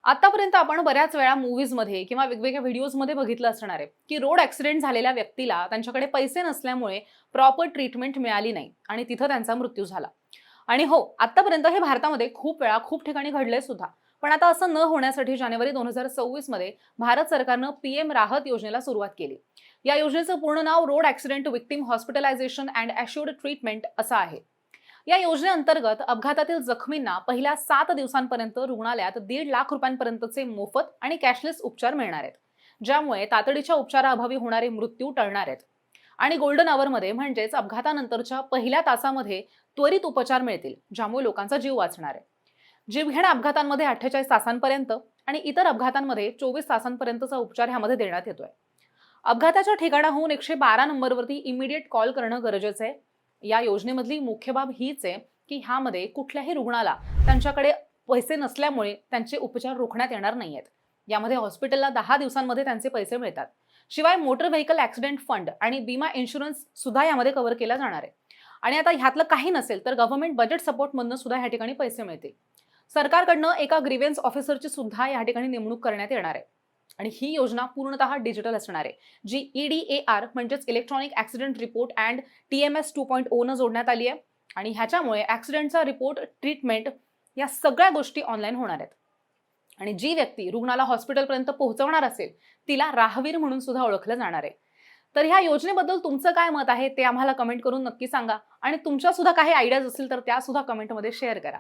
आतापर्यंत आपण बऱ्याच वेळा मूव्हीजमध्ये किंवा वेगवेगळ्या व्हिडिओजमध्ये बघितलं असणार आहे की रोड ॲक्सिडेंट झालेल्या व्यक्तीला त्यांच्याकडे पैसे नसल्यामुळे प्रॉपर ट्रीटमेंट मिळाली नाही आणि तिथं त्यांचा मृत्यू झाला. आणि हो, आतापर्यंत हे भारतामध्ये खूप वेळा खूप ठिकाणी घडले सुद्धा. पण आता असं न होण्यासाठी जानेवारी 2024 मध्ये भारत सरकारनं पीएम राहत योजनेला सुरुवात केली. या योजनेचं पूर्ण नाव road accident victim hospitalisation and assured treatment असं आहे. या योजनेअंतर्गत अपघातातील जखमींना पहिल्या 7 दिवसांपर्यंत रुग्णालयात 1.5 लाख रुपयांपर्यंतचे मोफत आणि कॅशलेस उपचार मिळणार आहेत, ज्यामुळे तातडीच्या उपचाराअभावी होणारे मृत्यू टळणार आहेत. आणि गोल्डन आवरमध्ये म्हणजेच अपघातानंतरच्या पहिल्या तासामध्ये त्वरित उपचार मिळतील, ज्यामुळे लोकांचा जीव वाचणार आहे. जीवघेण्या अपघातांमध्ये 48 तासांपर्यंत आणि इतर अपघातांमध्ये 24 तासांपर्यंतचा उपचार ह्यामध्ये देण्यात येतोय. अपघाताच्या ठिकाणाहून 112 नंबरवरती इमिडिएट कॉल करणं गरजेचं आहे. या योजनेमधली मुख्य बाब हीच आहे की ह्यामध्ये कुठल्याही रुग्णाला त्यांच्याकडे पैसे नसल्यामुळे त्यांचे उपचार रोखण्यात येणार नाहीयेत. यामध्ये हॉस्पिटलला 10 दिवसांमध्ये त्यांचे पैसे मिळतात. शिवाय मोटर व्हेकल ॲक्सिडेंट फंड आणि बीमा इन्शुरन्स सुद्धा यामध्ये कव्हर केला जाणार आहे. आणि आता ह्यातलं काही नसेल तर गव्हर्नमेंट बजेट सपोर्टमधनं सुद्धा ह्या ठिकाणी पैसे मिळतील. सरकारकडनं एका ग्रीव्हन्स ऑफिसरची सुद्धा या ठिकाणी नेमणूक करण्यात येणार आहे. आणि ही योजना पूर्णतः डिजिटल असणार आहे, जी EDAR म्हणजेच electronic accident report and TMS 2.0 न जोडण्यात आली आहे. आणि ह्याच्यामुळे ॲक्सिडेंटचा रिपोर्ट, ट्रीटमेंट या सगळ्या गोष्टी ऑनलाईन होणार आहेत. आणि जी व्यक्ती रुग्णाला हॉस्पिटलपर्यंत पोहोचवणार असेल तिला राहवीर म्हणून सुद्धा ओळखलं जाणार आहे. तर ह्या योजनेबद्दल तुमचं काय मत आहे ते आम्हाला कमेंट करून नक्की सांगा. आणि तुमच्या सुद्धा काही आयडियाज असतील तर त्या सुद्धा कमेंटमध्ये शेअर करा.